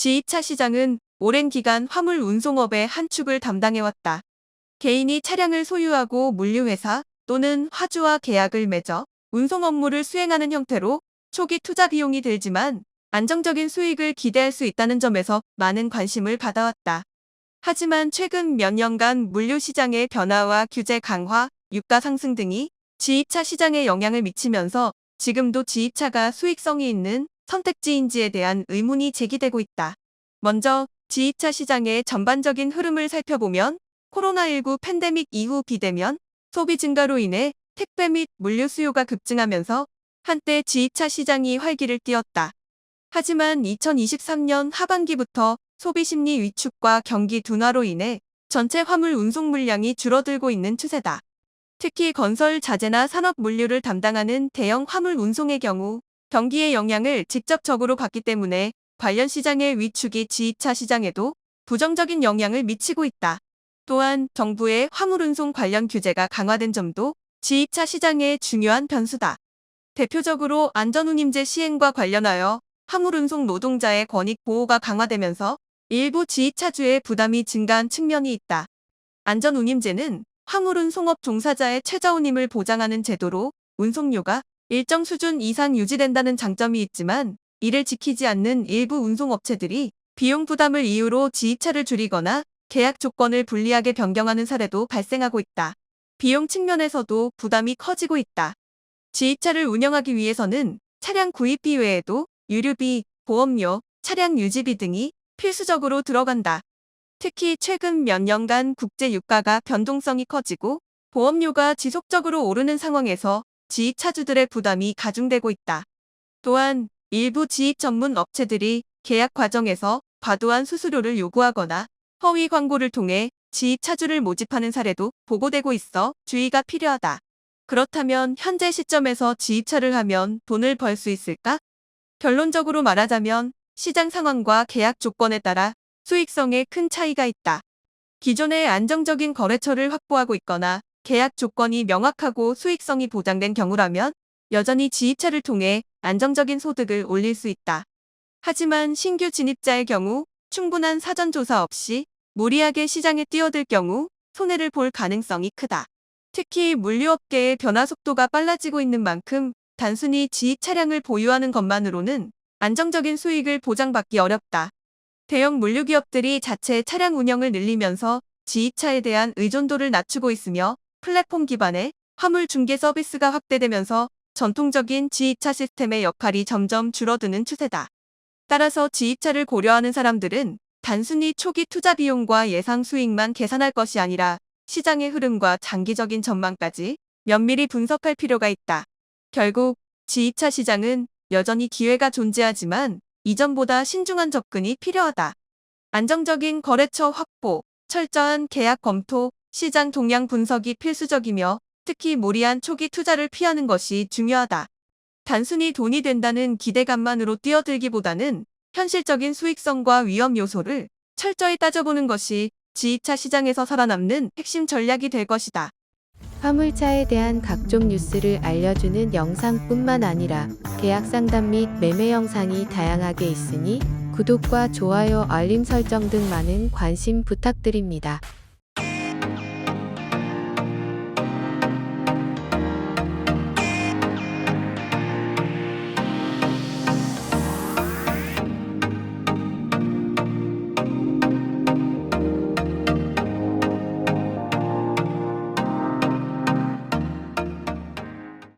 지이차 시장은 오랜 기간 화물 운송업의 한 축을 담당해왔다. 개인이 차량을 소유하고 물류회사 또는 화주와 계약을 맺어 운송 업무를 수행하는 형태로 초기 투자 비용이 들지만 안정적인 수익을 기대할 수 있다는 점에서 많은 관심을 받아왔다. 하지만 최근 몇 년간 물류 시장의 변화와 규제 강화, 유가 상승 등이 지이차 시장에 영향을 미치면서 지금도 지이차가 수익성이 있는 선택지인지에 대한 의문이 제기되고 있다. 먼저 지이차 시장의 전반적인 흐름을 살펴보면 코로나19 팬데믹 이후 비대면 소비 증가로 인해 택배 및 물류 수요가 급증하면서 한때 지이차 시장이 활기를 띠었다. 하지만 2023년 하반기부터 소비 심리 위축과 경기 둔화로 인해 전체 화물 운송 물량이 줄어들고 있는 추세다. 특히 건설 자재나 산업 물류를 담당하는 대형 화물 운송의 경우 경기의 영향을 직접적으로 받기 때문에 관련 시장의 위축이 지이차 시장에도 부정적인 영향을 미치고 있다. 또한 정부의 화물 운송 관련 규제가 강화된 점도 지이차 시장의 중요한 변수다. 대표적으로 안전운임제 시행과 관련하여 화물운송 노동자의 권익 보호가 강화되면서 일부 지이차주의 부담이 증가한 측면이 있다. 안전운임제는 화물운송업 종사자의 최저운임을 보장하는 제도로 운송료가 일정 수준 이상 유지된다는 장점이 있지만 이를 지키지 않는 일부 운송업체들이 비용 부담을 이유로 지이차를 줄이거나 계약 조건을 불리하게 변경하는 사례도 발생하고 있다. 비용 측면에서도 부담이 커지고 있다. 지이차를 운영하기 위해서는 차량 구입비 외에도 유류비, 보험료, 차량 유지비 등이 필수적으로 들어간다. 특히 최근 몇 년간 국제 유가가 변동성이 커지고 보험료가 지속적으로 오르는 상황에서 지이차주들의 부담이 가중되고 있다. 또한 일부 지입 전문 업체들이 계약 과정에서 과도한 수수료를 요구하거나 허위 광고를 통해 지이차주를 모집하는 사례도 보고되고 있어 주의가 필요하다. 그렇다면 현재 시점에서 지이차를 하면 돈을 벌 수 있을까? 결론적으로 말하자면 시장 상황과 계약 조건에 따라 수익성에 큰 차이가 있다. 기존의 안정적인 거래처를 확보하고 있거나 계약 조건이 명확하고 수익성이 보장된 경우라면 여전히 지이차를 통해 안정적인 소득을 올릴 수 있다. 하지만 신규 진입자의 경우 충분한 사전 조사 없이 무리하게 시장에 뛰어들 경우 손해를 볼 가능성이 크다. 특히 물류업계의 변화 속도가 빨라지고 있는 만큼 단순히 지이 차량을 보유하는 것만으로는 안정적인 수익을 보장받기 어렵다. 대형 물류기업들이 자체 차량 운영을 늘리면서 지이차에 대한 의존도를 낮추고 있으며 플랫폼 기반의 화물 중개 서비스가 확대되면서 전통적인 지이차 시스템의 역할이 점점 줄어드는 추세다. 따라서 지이차를 고려하는 사람들은 단순히 초기 투자 비용과 예상 수익만 계산할 것이 아니라 시장의 흐름과 장기적인 전망까지 면밀히 분석할 필요가 있다. 결국 지이차 시장은 여전히 기회가 존재하지만 이전보다 신중한 접근이 필요하다. 안정적인 거래처 확보, 철저한 계약 검토, 시장 동향 분석이 필수적이며 특히 무리한 초기 투자를 피하는 것이 중요하다. 단순히 돈이 된다는 기대감만으로 뛰어들기보다는 현실적인 수익성과 위험 요소를 철저히 따져보는 것이 지이차 시장에서 살아남는 핵심 전략이 될 것이다. 화물차에 대한 각종 뉴스를 알려주는 영상뿐만 아니라 계약 상담 및 매매 영상이 다양하게 있으니 구독과 좋아요, 알림 설정 등 많은 관심 부탁드립니다.